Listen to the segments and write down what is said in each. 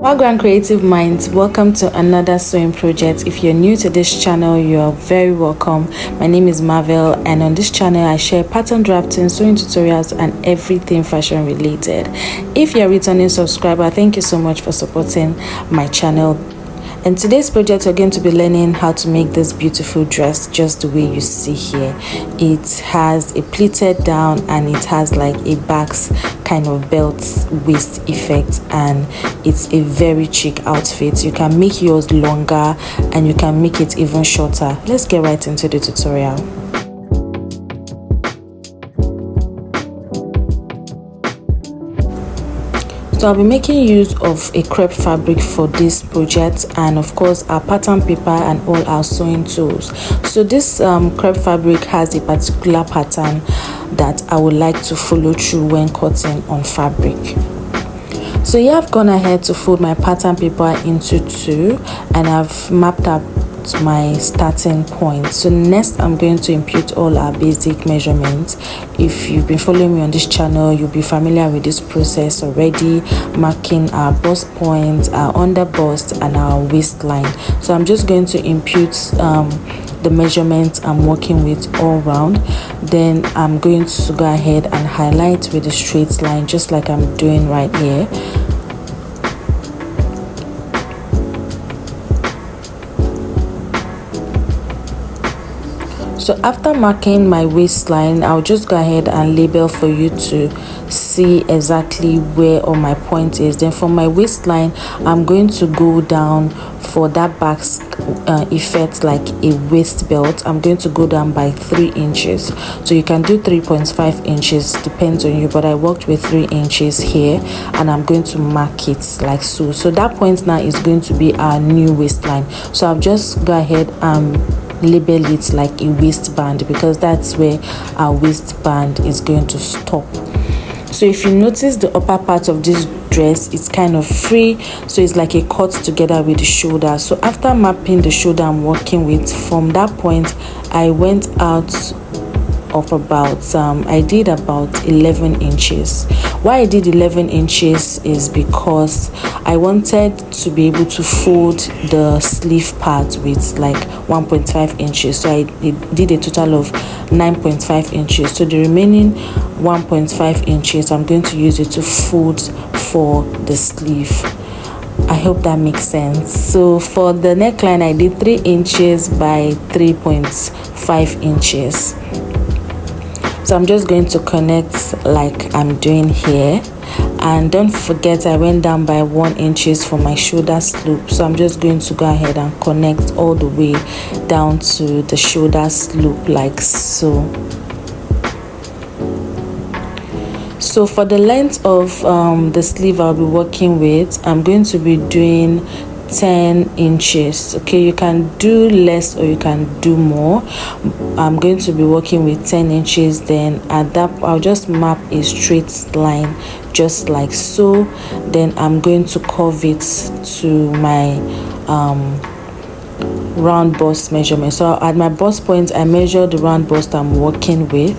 Welcome creative minds, welcome to another sewing project. If you're new to this channel, you're very welcome. My name is Marvel, and on this channel I share pattern drafting, sewing tutorials and everything fashion related. If you're a returning subscriber, thank you so much for supporting my channel. In today's project, we're going to be learning how to make this beautiful dress just the way you see here. It has a pleated down and it has like a backs kind of belt waist effect, and it's a very chic outfit. You can make yours longer and you can make it even shorter. Let's get right into the tutorial. So I'll be making use of a crepe fabric for this project, and of course our pattern paper and all our sewing tools. So this crepe fabric has a particular pattern that I would like to follow through when cutting on fabric. So here I've gone ahead to fold my pattern paper into two, and I've mapped out my starting point. So next I'm going to impute all our basic measurements. If you've been following me on this channel, you'll be familiar with this process already, marking our bust point, our underbust and our waistline. So I'm just going to impute the measurements I'm working with all round. Then I'm going to go ahead and highlight with a straight line, just like I'm doing right here. So after marking my waistline, I'll just go ahead and label for you to see exactly where all my point is. Then for my waistline, I'm going to go down for that back effect like a waist belt. I'm going to go down by 3 inches. So you can do 3.5 inches, depends on you, but I worked with 3 inches here, and I'm going to mark it like so. So that point now is going to be our new waistline. So I'll just go ahead and label it like a waistband, because that's where our waistband is going to stop. So if you notice, the upper part of this dress is kind of free, so it's like a cut together with the shoulder. So after mapping the shoulder I'm working with, from that point I went out of about I did about 11 inches. Why I did 11 inches is because I wanted to be able to fold the sleeve part with like 1.5 inches. So I did a total of 9.5 inches. So the remaining 1.5 inches I'm going to use it to fold for the sleeve. I hope that makes sense. So for the neckline I did 3 inches by 3.5 inches. So I'm just going to connect like I'm doing here, and don't forget I went down by 1 inches for my shoulder slope. So I'm just going to go ahead and connect all the way down to the shoulder slope like so. So for the length of the sleeve I'll be working with, I'm going to be doing 10 inches. Okay, you can do less or you can do more. I'm going to be working with 10 inches. Then at that I'll just map a straight line just like so. Then I'm going to curve it to my round bust measurement. So at my bust point I measured the round bust I'm working with,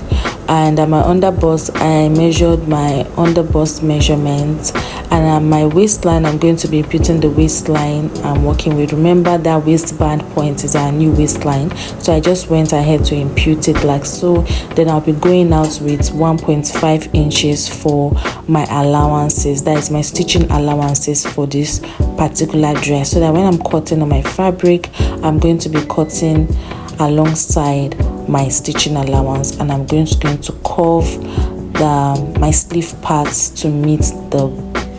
and at my underbust I measured my underbust measurement, and at my waistline I'm going to be imputing the waistline I'm working with. Remember that waistband point is our new waistline, so I just went ahead to impute it like so. Then I'll be going out with 1.5 inches for my allowances, that is my stitching allowances for this particular dress, so that when I'm cutting on my fabric I'm going to be cutting alongside my stitching allowance, and I'm going to curve my sleeve parts to meet the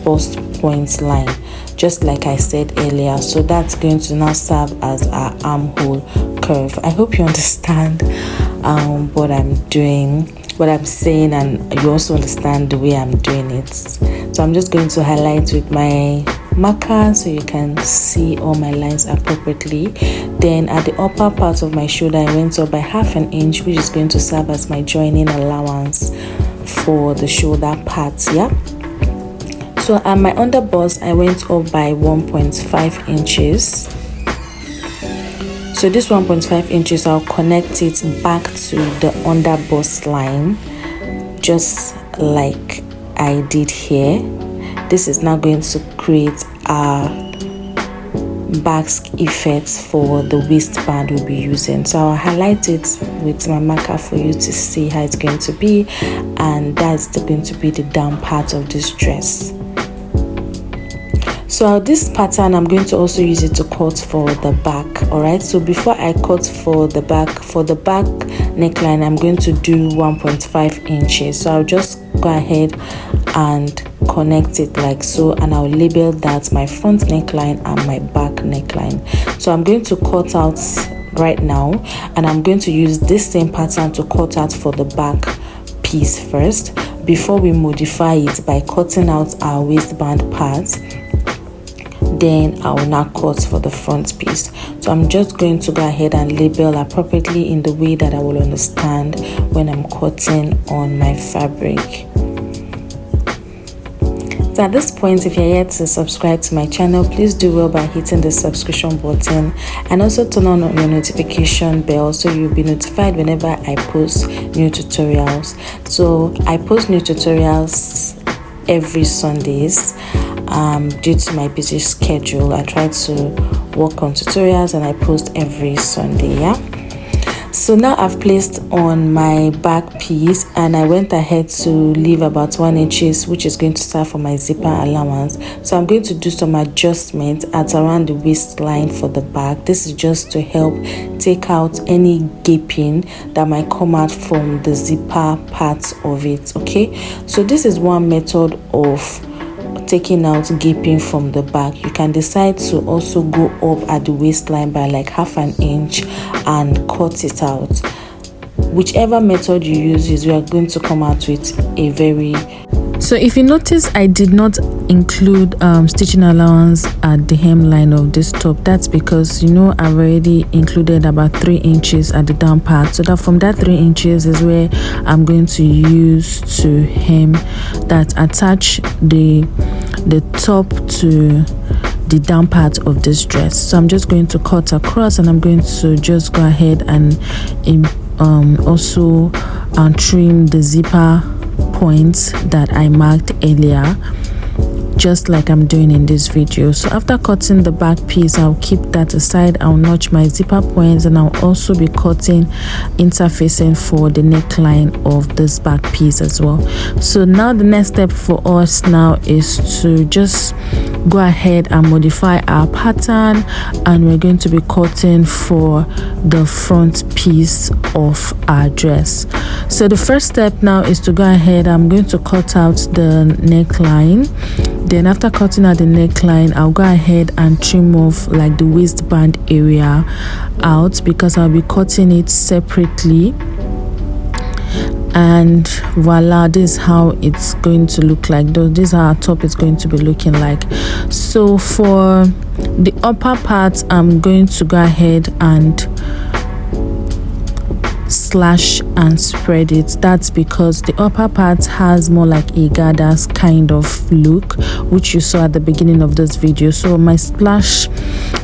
bust point line, just like I said earlier. So that's going to now serve as our armhole curve. I hope you understand what I'm doing, what I'm saying, and you also understand the way I'm doing it. So I'm just going to highlight with my marker so you can see all my lines appropriately. Then at the upper part of my shoulder I went up by 1/2 inch, which is going to serve as my joining allowance for the shoulder part. Yeah, so at my underbust I went up by 1.5 inches. So this 1.5 inches I'll connect it back to the underbust line just like I did here. This is now going to create our basque effects for the waistband we'll be using. So I'll highlight it with my marker for you to see how it's going to be, and that's going to be the down part of this dress. So this pattern, I'm going to also use it to cut for the back. All right, so before I cut for the back neckline, I'm going to do 1.5 inches. So I'll just go ahead and connect it like so, and I'll label that my front neckline and my back neckline. So I'm going to cut out right now, and I'm going to use this same pattern to cut out for the back piece first before we modify it by cutting out our waistband part. Then I will now cut for the front piece. So I'm just going to go ahead and label appropriately in the way that I will understand when I'm cutting on my fabric. So at this point, if you're yet to subscribe to my channel, please do well by hitting the subscription button and also turn on your notification bell so you'll be notified whenever I post new tutorials. So I post new tutorials every Sundays. Due to my busy schedule, I try to work on tutorials and I post every Sunday. So now I've placed on my back piece, and I went ahead to leave about 1 inch, which is going to serve for my zipper allowance. So I'm going to do some adjustment at around the waistline for the back. This is just to help take out any gaping that might come out from the zipper part of it. Okay, so this is one method of taking out gaping from the back. You can decide to also go up at the waistline by like ½ an inch and cut it out. Whichever method you use, we are going to come out with a very... So if you notice, I did not include stitching allowance at the hemline of this top. That's because, you know, I've already included about 3 inches at the down part, so that from that 3 inches is where I'm going to use to hem, that attach the top to the down part of this dress. So I'm just going to cut across, and I'm going to just go ahead and also trim the zipper points that I marked earlier, just like I'm doing in this video. So after cutting the back piece, I'll keep that aside. I'll notch my zipper points, and I'll also be cutting interfacing for the neckline of this back piece as well. So now the next step for us now is to just go ahead and modify our pattern, and we're going to be cutting for the front piece of our dress. So the first step now is to go ahead, I'm going to cut out the neckline. Then after cutting out the neckline, I'll go ahead and trim off like the waistband area out, because I'll be cutting it separately. And voila, this is how it's going to look like. This is how our top is going to be looking like. So for the upper part, I'm going to go ahead and slash and spread it. That's because the upper part has more like a gathers kind of look, which you saw at the beginning of this video. So my splash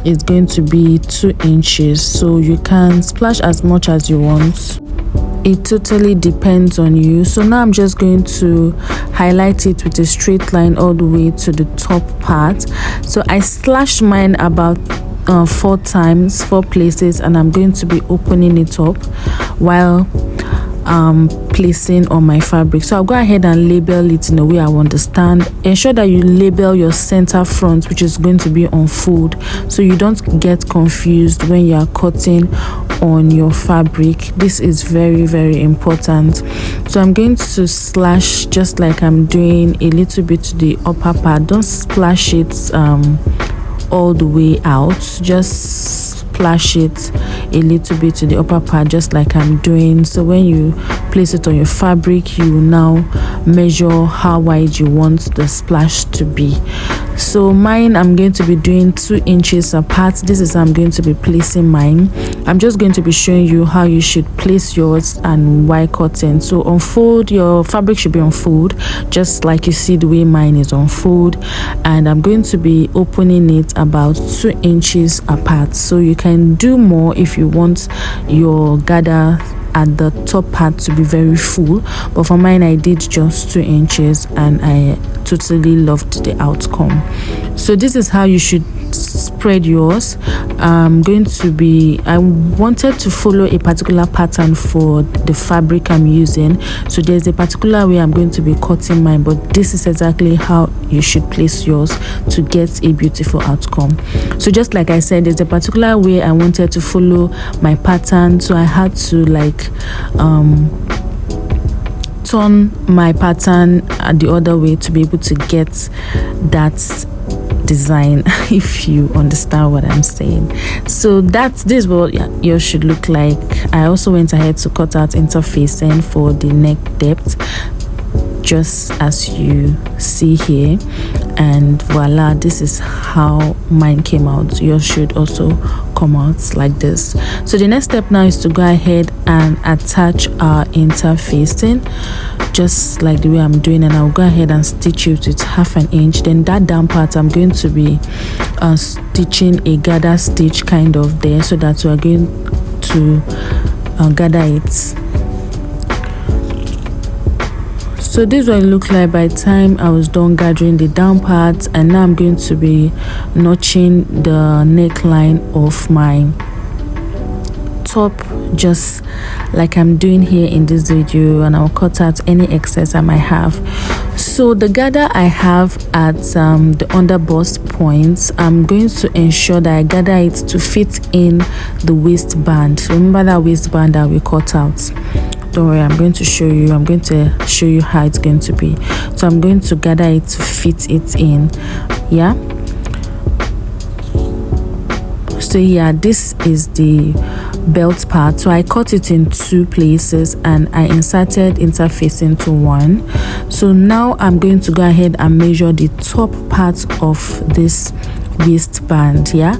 is going to be 2 inches, so you can splash as much as you want. It totally depends on you. So now I'm just going to highlight it with a straight line all the way to the top part. So I slashed mine about 4 times, 4 places, and I'm going to be opening it up while placing on my fabric. So I'll go ahead and label it in a way I understand. Ensure that you label your center front, which is going to be on fold, so you don't get confused when you are cutting on your fabric. This is very, very important. So I'm going to slash just like I'm doing a little bit to the upper part. Don't splash it all the way out, just splash it a little bit to the upper part, just like I'm doing. So when you place it on your fabric, you will now measure how wide you want the splash to be. So mine, I'm going to be doing 2 inches apart. This is how I'm going to be placing mine. I'm just going to be showing you how you should place yours and why cutting. So on fold, your fabric should be on fold, just like you see the way mine is on fold, and I'm going to be opening it about 2 inches apart. So you can do more if you want your gather at the top part to be very full, but for mine I did just 2 inches and I totally loved the outcome. So this is how you should spread yours. I wanted to follow a particular pattern for the fabric I'm using, so there's a particular way I'm going to be cutting mine, but this is exactly how you should place yours to get a beautiful outcome. So just like I said, there's a particular way I wanted to follow my pattern, so I had to like turn my pattern the other way to be able to get that design, if you understand what I'm saying. So this is what yours should look like. I also went ahead to cut out interfacing for the neck depth, just as you see here, and voila, this is how mine came out. Yours should also come out like this. So the next step now is to go ahead and attach our interfacing just like the way I'm doing, and I'll go ahead and stitch it with 1/2 inch. Then that down part I'm going to be stitching a gather stitch kind of there, so that we're going to gather it. So this is what it looked like by the time I was done gathering the down part, and now I'm going to be notching the neckline of my top just like I'm doing here in this video, and I'll cut out any excess I might have. So the gather I have at the underbust points, I'm going to ensure that I gather it to fit in the waistband. Remember that waistband that we cut out? Don't worry, I'm going to show you how it's going to be. So I'm going to gather it to fit it in. Yeah, so yeah, this is the belt part. So I cut it in 2 places and I inserted interfacing to 1. So now I'm going to go ahead and measure the top part of this waistband. Yeah,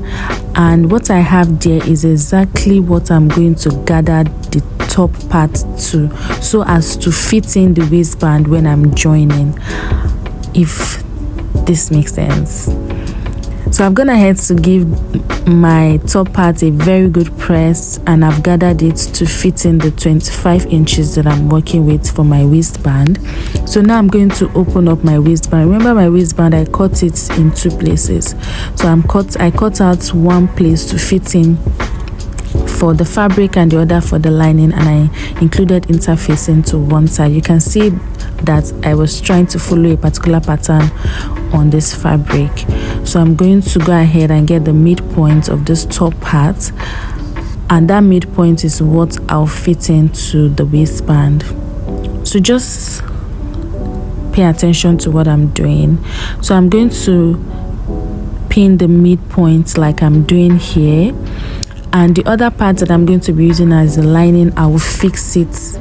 and what I have there is exactly what I'm going to gather the top part to, so as to fit in the waistband when I'm joining, if this makes sense. So I've gone ahead to give my top part a very good press, and I've gathered it to fit in the 25 inches that I'm working with for my waistband. So now I'm going to open up my waistband. Remember my waistband, I cut it in 2 places. So I cut out 1 place to fit in for the fabric and the other for the lining, and I included interfacing to one side. You can see that I was trying to follow a particular pattern on this fabric. So I'm going to go ahead and get the midpoint of this top part, and that midpoint is what I'll fit into the waistband. So just pay attention to what I'm doing. So I'm going to pin the midpoint like I'm doing here, and the other part that I'm going to be using as the lining, I will fix it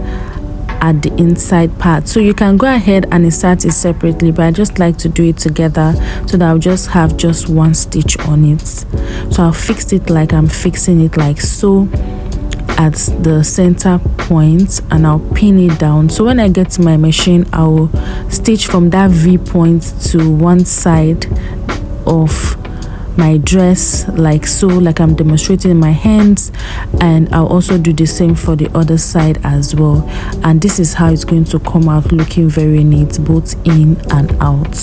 at the inside part. So you can go ahead and insert it separately, but I just like to do it together so that I'll just have just 1 stitch on it. So I'll fix it like I'm fixing it, like so, at the center point, and I'll pin it down. So when I get to my machine, I'll stitch from that V point to one side of my dress, like so, like I'm demonstrating in my hands, and I'll also do the same for the other side as well. And this is how it's going to come out, looking very neat both in and out.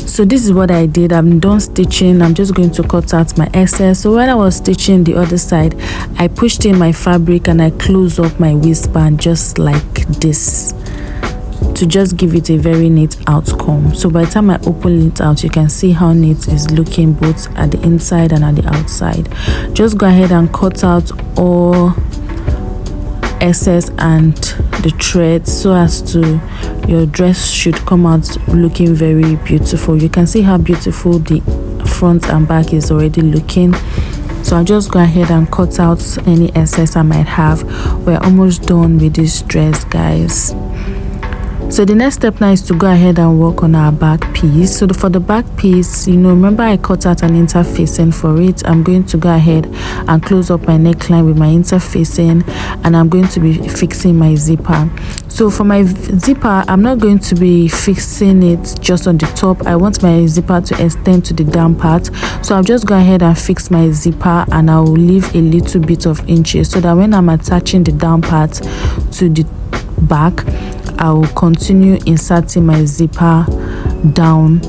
So this is what I did. I'm done stitching. I'm just going to cut out my excess. So when I was stitching the other side, I pushed in my fabric and I closed up my waistband just like this, to just give it a very neat outcome. So by the time I open it out, you can see how neat it's looking both at the inside and at the outside. Just go ahead and cut out all excess and the thread, so as to your dress should come out looking very beautiful. You can see how beautiful the front and back is already looking. So I'll just go ahead and cut out any excess I might have. We're almost done with this dress, guys. So the next step now is to go ahead and work on our back piece. So for the back piece, remember I cut out an interfacing for it. I'm going to go ahead and close up my neckline with my interfacing, and I'm going to be fixing my zipper. So for my zipper, I'm not going to be fixing it just on the top. I want my zipper to extend to the down part, so I'll just go ahead and fix my zipper, and I'll leave a little bit of inches so that when I'm attaching the down part to the back, I will continue inserting my zipper down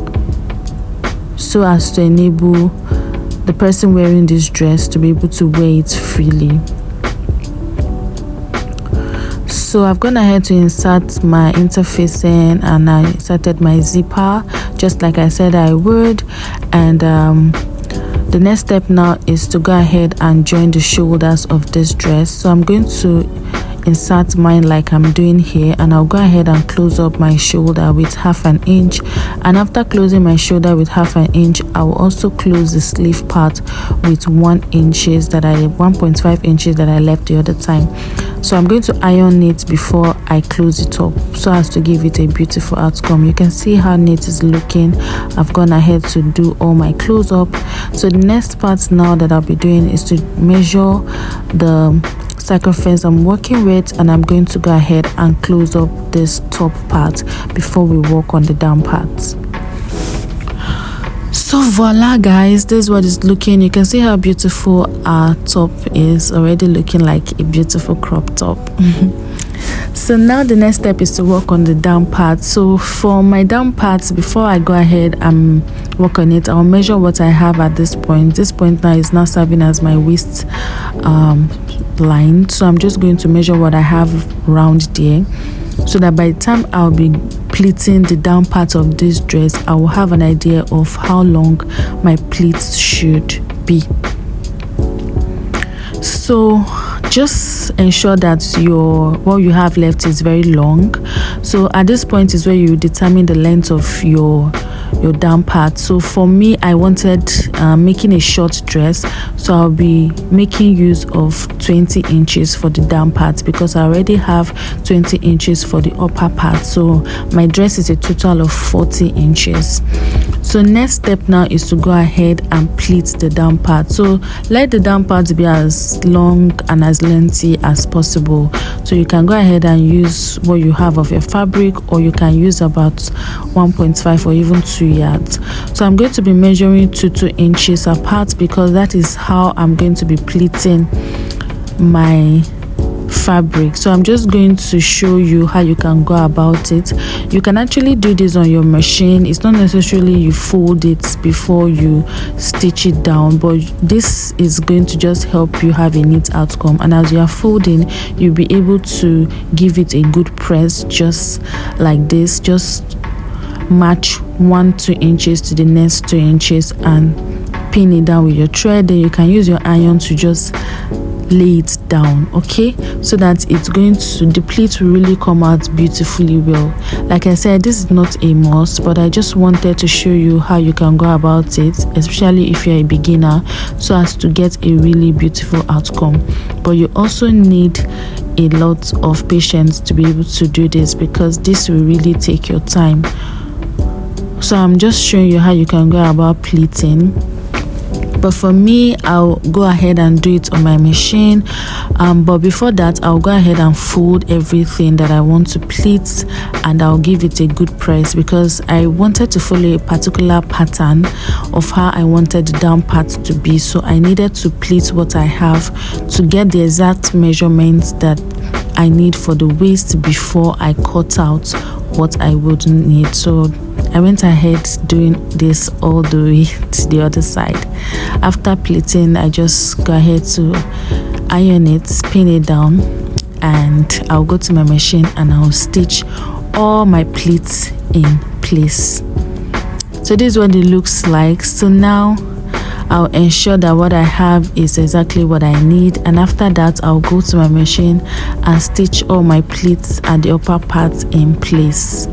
so as to enable the person wearing this dress to be able to wear it freely. So I've gone ahead to insert my interfacing, and I inserted my zipper just like I said I would. And the next step now is to go ahead and join the shoulders of this dress. So I'm going to insert mine like I'm doing here, and I'll go ahead and close up my shoulder with 1/2 inch. And after closing my shoulder with 1/2 inch, I will also close the sleeve part with 1.5 inches that I left the other time. So I'm going to iron it before I close it up so as to give it a beautiful outcome. You can see how neat it's looking. I've gone ahead to do all my close up. So the next part now that I'll be doing is to measure the circumference I'm working with, and I'm going to go ahead and close up this top part before we work on the down parts. So voila guys, this is what it's looking. You can see how beautiful our top is, already looking like a beautiful crop top. So now the next step is to work on the down part. So for my down parts, before I go ahead and work on it, I'll measure what I have at this point. This point now is now serving as my waist line. So I'm just going to measure what I have round there, so that by the time I'll be pleating the down part of this dress, I will have an idea of how long my pleats should be. So just ensure that what you have left is very long. So at this point is where you determine the length of your down part. So for me, I wanted making a short dress, so I'll be making use of 20 inches for the down part, because I already have 20 inches for the upper part. So my dress is a total of 40 inches. So next step now is to go ahead and pleat the down part. So let the down part be as long and as lengthy as possible. So you can go ahead and use what you have of your fabric, or you can use about 1.5 or even 2 yards. So I'm going to be measuring 2 inches apart, because that is how I'm going to be pleating my fabric. So I'm just going to show you how you can go about it. You can actually do this on your machine. It's not necessarily you fold it before you stitch it down, but this is going to just help you have a neat outcome. And as you are folding, you'll be able to give it a good press, just like this. Just match 2 inches to the next 2 inches and pin it down with your thread. Then you can use your iron to just lay it down, okay, so that it's going to, the pleat will really come out beautifully well. Like I said, this is not a must, but I just wanted to show you how you can go about it, especially if you're a beginner, so as to get a really beautiful outcome. But you also need a lot of patience to be able to do this, because this will really take your time. So I'm just showing you how you can go about pleating. But for me, I'll go ahead and do it on my machine. But before that, I'll go ahead and fold everything that I want to pleat, and I'll give it a good press, because I wanted to follow a particular pattern of how I wanted the down part to be. So I needed to pleat what I have to get the exact measurements that I need for the waist before I cut out what I would need. So I went ahead doing this all the way to the other side. After pleating, I just go ahead to iron it, pin it down, and I'll go to my machine and I'll stitch all my pleats in place. So this is what it looks like. So now I'll ensure that what I have is exactly what I need, and after that I'll go to my machine and stitch all my pleats at the upper part in place.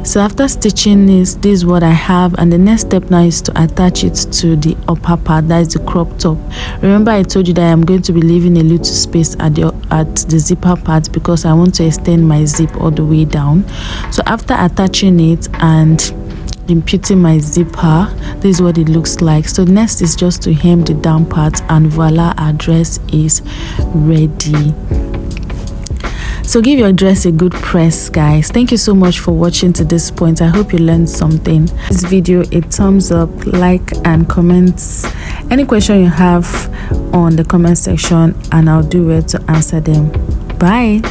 So after stitching this is what I have, and the next step now is to attach it to the upper part, that is the crop top. Remember I told you that I'm going to be leaving a little space at the zipper part because I want to extend my zip all the way down. So after attaching it and imputing my zipper, this is what it looks like. So next is just to hem the down part, and voila, our dress is ready. So give your dress a good press, guys. Thank you so much for watching to this point. I hope you learned something. This video a thumbs up, like and comments any question you have on the comment section, and I'll do it to answer them. Bye.